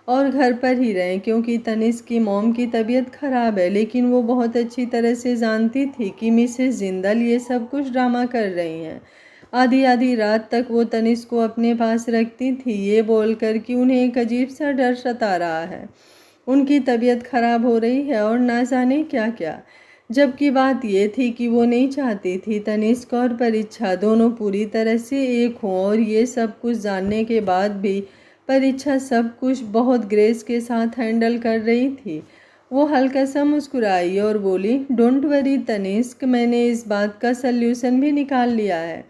और घर पर ही रहें क्योंकि तनिष्क की मॉम की तबीयत ख़राब है। लेकिन वो बहुत अच्छी तरह से जानती थी कि मिसेस जिंदल ये सब कुछ ड्रामा कर रही हैं। आधी आधी रात तक वो तनिष्क को अपने पास रखती थी, ये बोलकर कि उन्हें एक अजीब सा डर सता रहा है, उनकी तबीयत खराब हो रही है और ना जाने क्या क्या। जबकि बात ये थी कि वो नहीं चाहती थी तनिष्क और परीक्षा दोनों पूरी तरह से एक हों। और ये सब कुछ जानने के बाद भी परीक्षा सब कुछ बहुत ग्रेस के साथ हैंडल कर रही थी। वो हल्का सा मुस्कुराई और बोली, डोंट वरी तनिष्क, मैंने इस बात का सल्यूशन भी निकाल लिया है।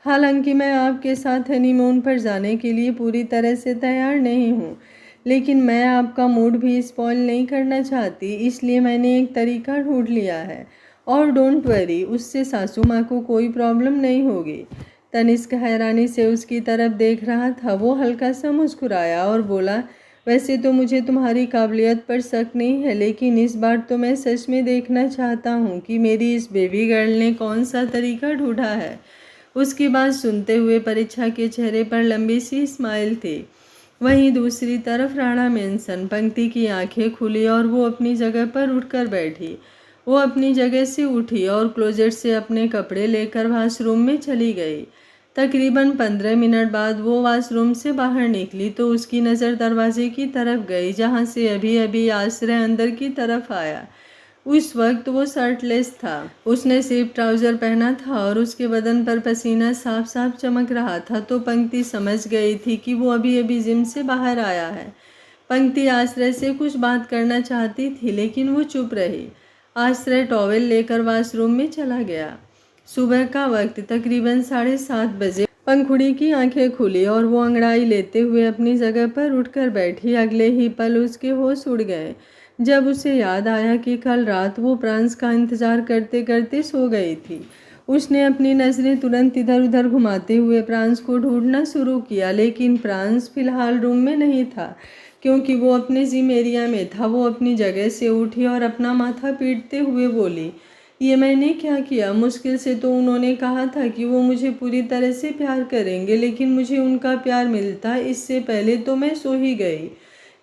हालांकि मैं आपके साथ हनीमून पर जाने के लिए पूरी तरह से तैयार नहीं हूँ, लेकिन मैं आपका मूड भी स्पॉइल नहीं करना चाहती, इसलिए मैंने एक तरीका ढूंढ लिया है। और डोंट वरी, उससे सासू माँ को कोई प्रॉब्लम नहीं होगी। तनिष्क हैरानी से उसकी तरफ देख रहा था। वो हल्का सा मुस्कुराया और बोला, वैसे तो मुझे तुम्हारी काबिलियत पर शक नहीं है, लेकिन इस बार तो मैं सच में देखना चाहता हूँ कि मेरी इस बेबी गर्ल ने कौन सा तरीका ढूंढा है। उसकी बात सुनते हुए परीक्षा के चेहरे पर लंबी सी स्माइल थी। वहीं दूसरी तरफ राणा मेंशन पंक्ति की आंखें खुली और वो अपनी जगह पर उठकर बैठी। वो अपनी जगह से उठी और क्लोजेट से अपने कपड़े लेकर वॉशरूम में चली गई। तकरीबन 15 मिनट बाद वो वॉशरूम से बाहर निकली तो उसकी नज़र दरवाजे की तरफ गई, जहाँ से अभी अभी आश्रय अंदर की तरफ आया। उस वक्त वो शर्टलेस था, उसने सिर्फ ट्राउज़र पहना था और उसके बदन पर पसीना साफ साफ चमक रहा था। तो पंक्ति समझ गई थी कि वो अभी अभी जिम से बाहर आया है। पंक्ति आश्रय से कुछ बात करना चाहती थी, लेकिन वो चुप रही। आश्रय टॉवेल लेकर वॉशरूम में चला गया। सुबह का वक्त तकरीबन 7:30 बजे। पंखुड़ी की आंखें खुली और वो अंगड़ाई लेते हुए अपनी जगह पर उठकर बैठी। अगले ही पल उसके होश उड़ गए जब उसे याद आया कि कल रात वो प्रांस का इंतजार करते करते सो गई थी। उसने अपनी नज़रें तुरंत इधर उधर घुमाते हुए प्रांस को ढूंढना शुरू किया, लेकिन प्रांस फिलहाल रूम में नहीं था क्योंकि वो अपने जिम एरिया में था। वो अपनी जगह से उठी और अपना माथा पीटते हुए बोली, ये मैंने क्या किया? मुश्किल से तो उन्होंने कहा था कि वो मुझे पूरी तरह से प्यार करेंगे, लेकिन मुझे उनका प्यार मिलता इससे पहले तो मैं सो ही गई।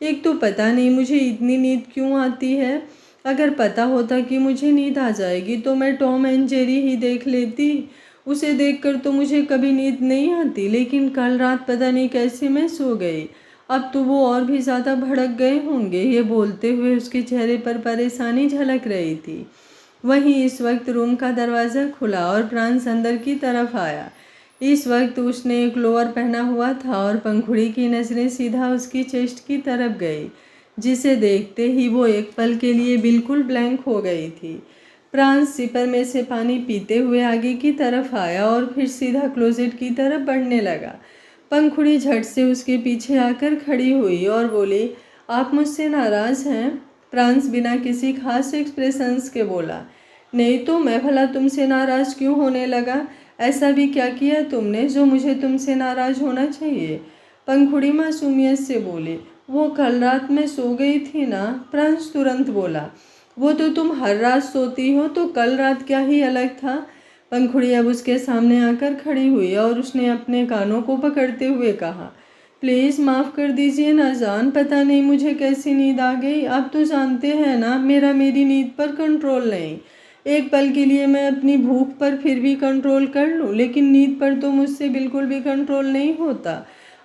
एक तो पता नहीं मुझे इतनी नींद क्यों आती है। अगर पता होता कि मुझे नींद आ जाएगी तो मैं टॉम एंड जेरी ही देख लेती। उसे देखकर तो मुझे कभी नींद नहीं आती, लेकिन कल रात पता नहीं कैसे मैं सो गई। अब तो वो और भी ज़्यादा भड़क गए होंगे। ये बोलते हुए उसके चेहरे पर परेशानी झलक रही थी। वहीं इस वक्त रूम का दरवाज़ा खुला और प्रांस अंदर की तरफ आया। इस वक्त उसने एक लोअर पहना हुआ था और पंखुड़ी की नज़रें सीधा उसकी चेस्ट की तरफ गई, जिसे देखते ही वो एक पल के लिए बिल्कुल ब्लैंक हो गई थी। प्रांस सिपर में से पानी पीते हुए आगे की तरफ आया और फिर सीधा क्लोजेट की तरफ बढ़ने लगा। पंखुड़ी झट से उसके पीछे आकर खड़ी हुई और बोली, आप मुझसे नाराज़ हैं? प्रांस बिना किसी खास एक्सप्रेशंस के बोला, नहीं तो मैं भला तुमसे नाराज़ क्यों होने लगा? ऐसा भी क्या किया तुमने जो मुझे तुमसे नाराज़ होना चाहिए? पंखुड़ी मासूमियत से बोली, वो कल रात मैं सो गई थी ना। प्रांस तुरंत बोला, वो तो तुम हर रात सोती हो, तो कल रात क्या ही अलग था? पंखुड़ी अब उसके सामने आकर खड़ी हुई और उसने अपने कानों को पकड़ते हुए कहा, प्लीज़ माफ़ कर दीजिए ना जान, पता नहीं मुझे कैसी नींद आ गई। आप तो जानते हैं ना मेरी नींद पर कंट्रोल नहीं। एक पल के लिए मैं अपनी भूख पर फिर भी कंट्रोल कर लूँ, लेकिन नींद पर तो मुझसे बिल्कुल भी कंट्रोल नहीं होता।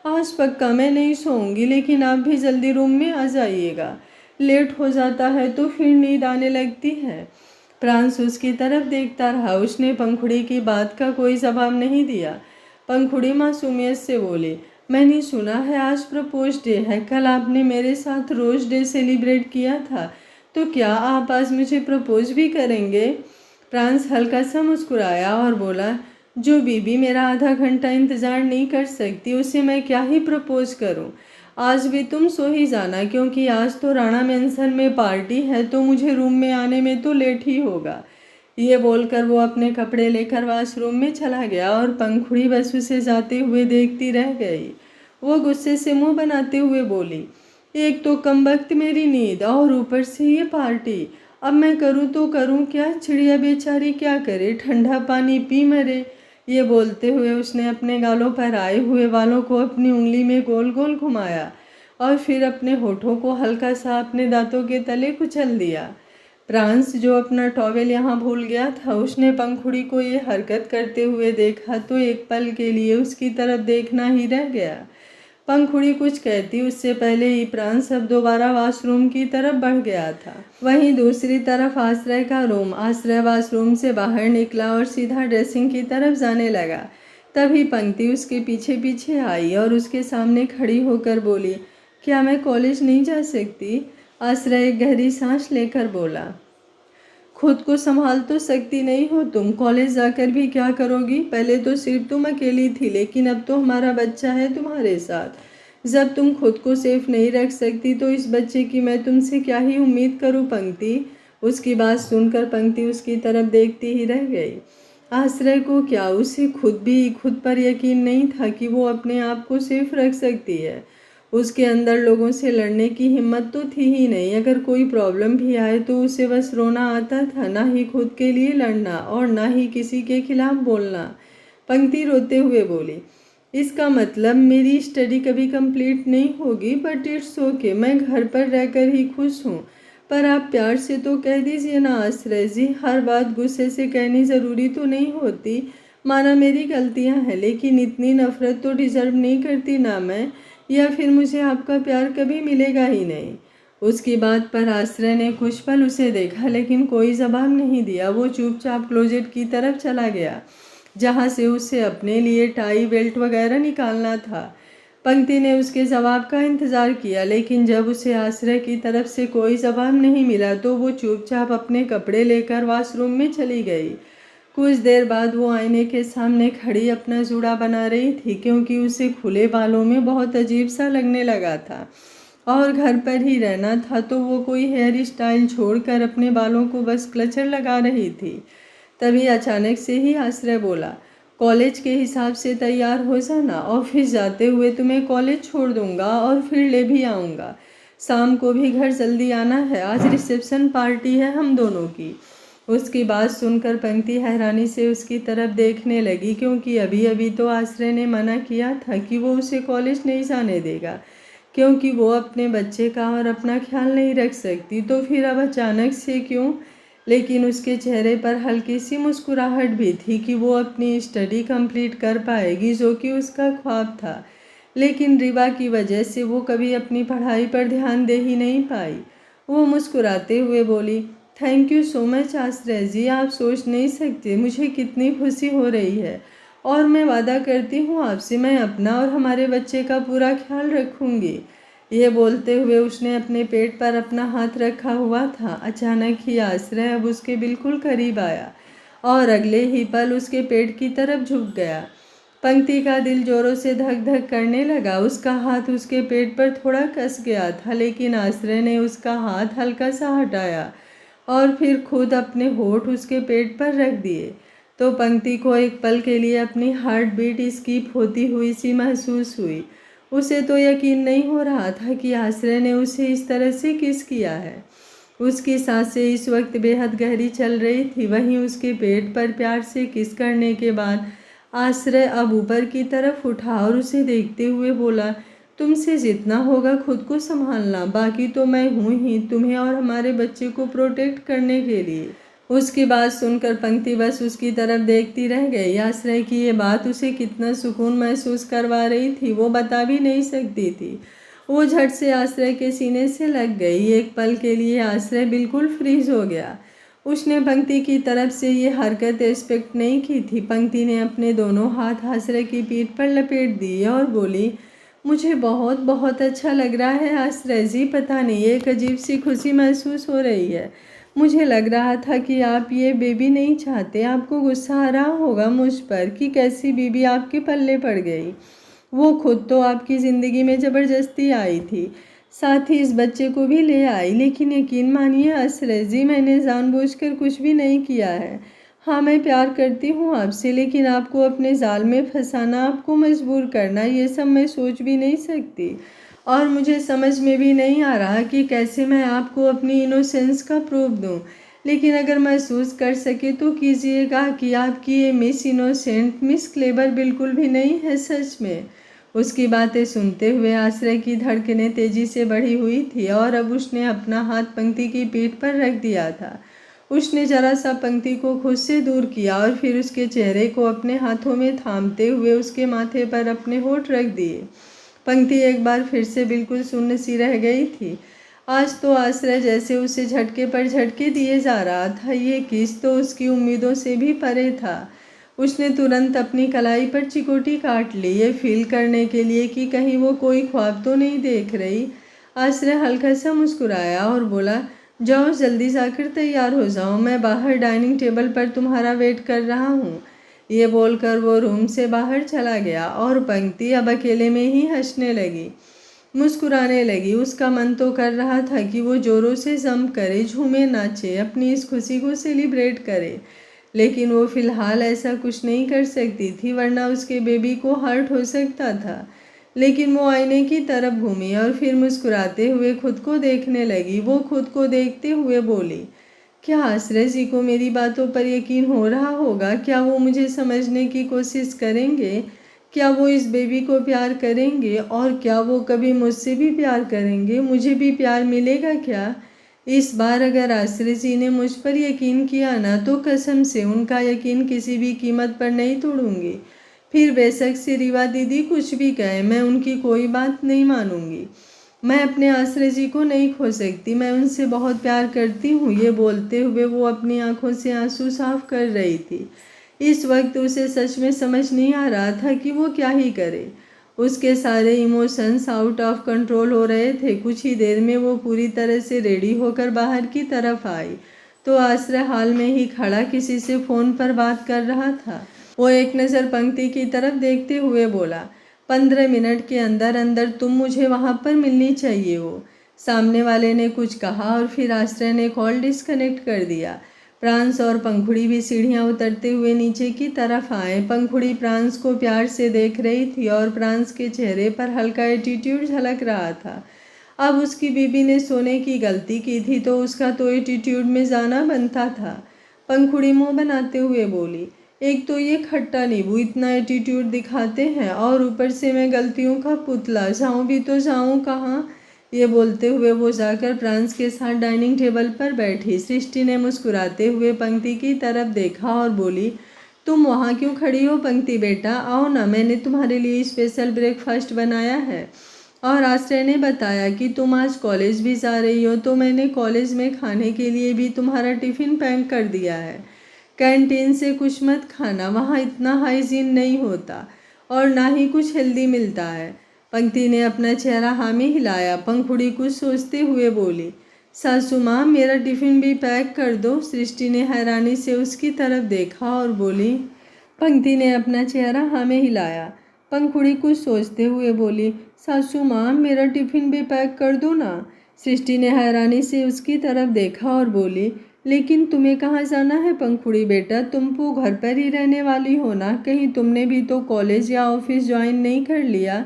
आज पक्का मैं नहीं सोऊंगी, लेकिन आप भी जल्दी रूम में आ जाइएगा। लेट हो जाता है तो फिर नींद आने लगती है। प्रांस उसकी तरफ देखता रहा। उसने पंखुड़ी की बात का कोई जवाब नहीं दिया। पंखुड़ी मासूमियत से बोली, मैंने सुना है आज प्रपोज डे है। कल आपने मेरे साथ रोज डे सेलिब्रेट किया था, तो क्या आप आज मुझे प्रपोज भी करेंगे? प्रांस हल्का सा मुस्कुराया और बोला, जो बीबी मेरा आधा घंटा इंतज़ार नहीं कर सकती उसे मैं क्या ही प्रपोज करूं। आज भी तुम सो ही जाना, क्योंकि आज तो राणा मेंशन में पार्टी है, तो मुझे रूम में आने में तो लेट ही होगा। ये बोलकर वो अपने कपड़े लेकर वॉशरूम में चला गया और पंखुड़ी बस उसे जाते हुए देखती रह गई। वो गुस्से से मुंह बनाते हुए बोली, एक तो कमबख्त मेरी नींद और ऊपर से ये पार्टी। अब मैं करूँ तो करूँ क्या? चिड़िया बेचारी क्या करे, ठंडा पानी पी मरे। ये बोलते हुए उसने अपने गालों पर आए हुए बालों को अपनी उंगली में गोल गोल घुमाया। और फिर अपने होठों को हल्का सा अपने दांतों के तले कुचल दिया। प्रांस, जो अपना टॉवेल यहाँ भूल गया था, उसने पंखुड़ी को ये हरकत करते हुए देखा तो एक पल के लिए उसकी तरफ देखना ही रह गया। पंखुड़ी कुछ कहती उससे पहले ही प्रांस अब दोबारा वॉशरूम की तरफ बढ़ गया था। वहीं दूसरी तरफ आश्रय का रूम। आश्रय वॉशरूम से बाहर निकला और सीधा ड्रेसिंग की तरफ जाने लगा। तभी पंक्ति उसके पीछे पीछे आई और उसके सामने खड़ी होकर बोली, क्या मैं कॉलेज नहीं जा सकती? आश्रय एक गहरी सांस लेकर बोला, खुद को संभाल तो सकती नहीं हो तुम, कॉलेज जाकर भी क्या करोगी? पहले तो सिर्फ तुम अकेली थी, लेकिन अब तो हमारा बच्चा है तुम्हारे साथ। जब तुम खुद को सेफ नहीं रख सकती तो इस बच्चे की मैं तुमसे क्या ही उम्मीद करूं पंक्ति। उसकी बात सुनकर पंक्ति उसकी तरफ देखती ही रह गई। आश्रय को क्या, उसे खुद पर यकीन नहीं था कि वो अपने आप को सेफ रख सकती है। उसके अंदर लोगों से लड़ने की हिम्मत तो थी ही नहीं। अगर कोई प्रॉब्लम भी आए तो उसे बस रोना आता था, ना ही खुद के लिए लड़ना और ना ही किसी के खिलाफ बोलना। पंक्ति रोते हुए बोली, इसका मतलब मेरी स्टडी कभी कंप्लीट नहीं होगी, बट इट्स ओके, मैं घर पर रहकर ही खुश हूँ। पर आप प्यार से तो कह दीजिए ना आश्रय जी, हर बात गुस्से से कहनी ज़रूरी तो नहीं होती। माना मेरी गलतियाँ हैं, लेकिन इतनी नफरत तो डिज़र्व नहीं करती ना मैं, या फिर मुझे आपका प्यार कभी मिलेगा ही नहीं। उसकी बात पर आश्रय ने कुछ पल उसे देखा, लेकिन कोई जवाब नहीं दिया। वो चुपचाप क्लोजेट की तरफ चला गया, जहाँ से उसे अपने लिए टाई बेल्ट वगैरह निकालना था। पंक्ति ने उसके जवाब का इंतज़ार किया, लेकिन जब उसे आश्रय की तरफ से कोई जवाब नहीं मिला तो वो चुपचाप अपने कपड़े लेकर वॉशरूम में चली गई। कुछ देर बाद वो आईने के सामने खड़ी अपना जूड़ा बना रही थी, क्योंकि उसे खुले बालों में बहुत अजीब सा लगने लगा था और घर पर ही रहना था, तो वो कोई हेयर स्टाइल छोड़कर अपने बालों को बस क्लचर लगा रही थी। तभी अचानक से ही आश्रय बोला, कॉलेज के हिसाब से तैयार हो जाना, ऑफिस जाते हुए तुम्हें कॉलेज छोड़ दूंगा और फिर ले भी आऊँगा। शाम को भी घर जल्दी आना है, आज रिसेप्शन पार्टी है हम दोनों की। उसकी बात सुनकर पंक्ति हैरानी से उसकी तरफ देखने लगी, क्योंकि अभी अभी तो आश्रय ने मना किया था कि वो उसे कॉलेज नहीं जाने देगा, क्योंकि वो अपने बच्चे का और अपना ख्याल नहीं रख सकती। तो फिर अब अचानक से क्यों? लेकिन उसके चेहरे पर हल्की सी मुस्कुराहट भी थी कि वो अपनी स्टडी कंप्लीट कर पाएगी, जो कि उसका ख्वाब था। लेकिन रिवा की वजह से वो कभी अपनी पढ़ाई पर ध्यान दे ही नहीं पाई। वो मुस्कुराते हुए बोली, थैंक यू सो मच आश्रय जी, आप सोच नहीं सकते मुझे कितनी खुशी हो रही है, और मैं वादा करती हूँ आपसे, मैं अपना और हमारे बच्चे का पूरा ख्याल रखूँगी। ये बोलते हुए उसने अपने पेट पर अपना हाथ रखा हुआ था। अचानक ही आश्रय अब उसके बिल्कुल करीब आया और अगले ही पल उसके पेट की तरफ झुक गया। पंक्ति का दिल जोरों से धक धक करने लगा। उसका हाथ उसके पेट पर थोड़ा कस गया था, लेकिन आश्रय ने उसका हाथ हल्का सा हटाया और फिर खुद अपने होठ उसके पेट पर रख दिए। तो पंक्ति को एक पल के लिए अपनी हार्ट बीट स्किप होती हुई सी महसूस हुई। उसे तो यकीन नहीं हो रहा था कि आश्रय ने उसे इस तरह से किस किया है। उसकी सांसें इस वक्त बेहद गहरी चल रही थी। वहीं उसके पेट पर प्यार से किस करने के बाद आश्रय अब ऊपर की तरफ उठा और उसे देखते हुए बोला, तुमसे जितना होगा खुद को संभालना, बाकी तो मैं हूँ ही तुम्हें और हमारे बच्चे को प्रोटेक्ट करने के लिए। उसकी बात सुनकर पंक्ति बस उसकी तरफ देखती रह गई। आश्रय की ये बात उसे कितना सुकून महसूस करवा रही थी वो बता भी नहीं सकती थी। वो झट से आश्रय के सीने से लग गई। एक पल के लिए आश्रय बिल्कुल फ्रीज हो गया। उसने पंक्ति की तरफ से ये हरकत एक्सपेक्ट नहीं की थी। पंक्ति ने अपने दोनों हाथ आश्रय की पीठ पर लपेट दिए और बोली, मुझे बहुत बहुत अच्छा लग रहा है आश्रय जी, पता नहीं एक अजीब सी खुशी महसूस हो रही है। मुझे लग रहा था कि आप ये बेबी नहीं चाहते, आपको गुस्सा आ रहा होगा मुझ पर कि कैसी बीबी आपके पल्ले पड़ गई। वो खुद तो आपकी ज़िंदगी में ज़बरदस्ती आई थी, साथ ही इस बच्चे को भी ले आई, लेकिन यकीन मानिए आश्रय जी, मैंने जानबूझकर कुछ भी नहीं किया है। हाँ, मैं प्यार करती हूँ आपसे, लेकिन आपको अपने जाल में फंसाना, आपको मजबूर करना, ये सब मैं सोच भी नहीं सकती। और मुझे समझ में भी नहीं आ रहा कि कैसे मैं आपको अपनी इनोसेंस का प्रूफ दूं। लेकिन अगर महसूस कर सके तो कीजिएगा कि आपकी ये मिस इनोसेंट, मिस क्लेवर बिल्कुल भी नहीं है सच में। उसकी बातें सुनते हुए आश्रय की धड़कनें तेजी से बढ़ी हुई थी और अब उसने अपना हाथ पंक्ति की पीठ पर रख दिया था। उसने जरा सा पंक्ति को खुद से दूर किया और फिर उसके चेहरे को अपने हाथों में थामते हुए उसके माथे पर अपने होठ रख दिए। पंक्ति एक बार फिर से बिल्कुल सुन्न सी रह गई थी। आज तो आश्रय जैसे उसे झटके पर झटके दिए जा रहा था। ये किस तो उसकी उम्मीदों से भी परे था। उसने तुरंत अपनी कलाई पर चिकोटी काट ली, ये फील करने के लिए कि कहीं वो कोई ख्वाब तो नहीं देख रही। आश्रय हल्का सा मुस्कुराया और बोला, जाओ जल्दी जाकर तैयार हो जाओ, मैं बाहर डाइनिंग टेबल पर तुम्हारा वेट कर रहा हूँ। ये बोलकर वो रूम से बाहर चला गया और पंक्ति अब अकेले में ही हंसने लगी, मुस्कुराने लगी। उसका मन तो कर रहा था कि वो जोरों से जंप करे, झूमे, नाचे, अपनी इस खुशी को सेलिब्रेट करे, लेकिन वो फिलहाल ऐसा कुछ नहीं कर सकती थी, वरना उसके बेबी को हर्ट हो सकता था। लेकिन वो आईने की तरफ घूमी और फिर मुस्कुराते हुए खुद को देखने लगी। वो खुद को देखते हुए बोली, क्या आश्रय जी को मेरी बातों पर यकीन हो रहा होगा? क्या वो मुझे समझने की कोशिश करेंगे? क्या वो इस बेबी को प्यार करेंगे? और क्या वो कभी मुझसे भी प्यार करेंगे? मुझे भी प्यार मिलेगा क्या? इस बार अगर आश्रय जी ने मुझ पर यकीन किया ना, तो कसम से उनका यकीन किसी भी कीमत पर नहीं तोड़ूंगी। फिर बेशक से रीवा दीदी कुछ भी कहे, मैं उनकी कोई बात नहीं मानूंगी। मैं अपने आश्रय जी को नहीं खो सकती, मैं उनसे बहुत प्यार करती हूँ। ये बोलते हुए वो अपनी आंखों से आंसू साफ कर रही थी। इस वक्त उसे सच में समझ नहीं आ रहा था कि वो क्या ही करे। उसके सारे इमोशंस आउट ऑफ कंट्रोल हो रहे थे। कुछ ही देर में वो पूरी तरह से रेडी होकर बाहर की तरफ आई तो आश्रय हाल में ही खड़ा किसी से फ़ोन पर बात कर रहा था। वो एक नज़र पंक्ति की तरफ देखते हुए बोला, 15 मिनट के अंदर अंदर तुम मुझे वहाँ पर मिलनी चाहिए हो। सामने वाले ने कुछ कहा और फिर आश्रय ने कॉल डिस्कनेक्ट कर दिया। प्रांस और पंखुड़ी भी सीढ़ियाँ उतरते हुए नीचे की तरफ आए। पंखुड़ी प्रांस को प्यार से देख रही थी और प्रांस के चेहरे पर हल्का एटीट्यूड झलक रहा था। अब उसकी बीबी ने सोने की गलती की थी तो उसका तो एटीट्यूड में जाना बनता था। पंखुड़ी मुंह बनाते हुए बोली, एक तो ये खट्टा नींबू इतना एटीट्यूड दिखाते हैं और ऊपर से मैं गलतियों का पुतला, जाऊँ भी तो जाऊँ कहाँ? ये बोलते हुए वो जाकर प्रांस के साथ डाइनिंग टेबल पर बैठी। सृष्टि ने मुस्कुराते हुए पंक्ति की तरफ देखा और बोली, तुम वहाँ क्यों खड़ी हो पंक्ति बेटा, आओ ना, मैंने तुम्हारे लिए स्पेशल ब्रेकफास्ट बनाया है। और आश्रय ने बताया कि तुम आज कॉलेज भी जा रही हो, तो मैंने कॉलेज में खाने के लिए भी तुम्हारा टिफ़िन पैक कर दिया है। कैंटीन से कुछ मत खाना, वहाँ इतना हाइजीन नहीं होता और ना ही कुछ हेल्दी मिलता है। पंक्ति ने अपना चेहरा हाँ में हिलाया। पंखुड़ी कुछ सोचते हुए बोली, सासू माँ मेरा टिफ़िन भी पैक कर दो। सृष्टि ने हैरानी से उसकी तरफ देखा और बोली। पंक्ति ने अपना चेहरा हाँ में हिलाया। पंखुड़ी कुछ सोचते हुए बोली, सासू माँ मेरा टिफ़िन भी पैक कर दो ना। सृष्टि ने हैरानी से उसकी तरफ देखा और बोली, लेकिन तुम्हें कहाँ जाना है पंखुड़ी बेटा, तुम तो घर पर ही रहने वाली हो ना, कहीं तुमने भी तो कॉलेज या ऑफिस ज्वाइन नहीं कर लिया?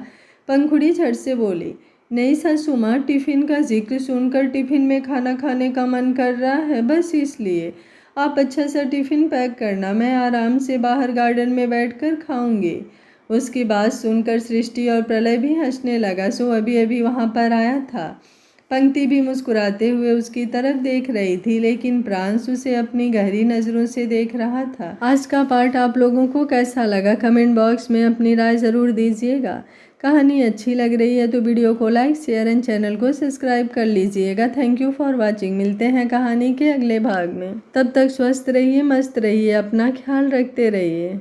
पंखुड़ी झट से बोली, नहीं सासू माँ, टिफ़िन का जिक्र सुनकर टिफ़िन में खाना खाने का मन कर रहा है, बस इसलिए। आप अच्छा सा टिफ़िन पैक करना, मैं आराम से बाहर गार्डन में बैठकर खाऊंगी। उसकी बात सुनकर सृष्टि और प्रलय भी हंसने लगा। सो अभी अभी वहाँ पर आया था। पंक्ति भी मुस्कुराते हुए उसकी तरफ देख रही थी, लेकिन प्रांस उसे अपनी गहरी नज़रों से देख रहा था। आज का पार्ट आप लोगों को कैसा लगा कमेंट बॉक्स में अपनी राय ज़रूर दीजिएगा। कहानी अच्छी लग रही है तो वीडियो को लाइक, शेयर एंड चैनल को सब्सक्राइब कर लीजिएगा। Thank you for watching. मिलते हैं कहानी के अगले भाग में। तब तक स्वस्थ रहिए, मस्त रहिए, अपना ख्याल रखते रहिए।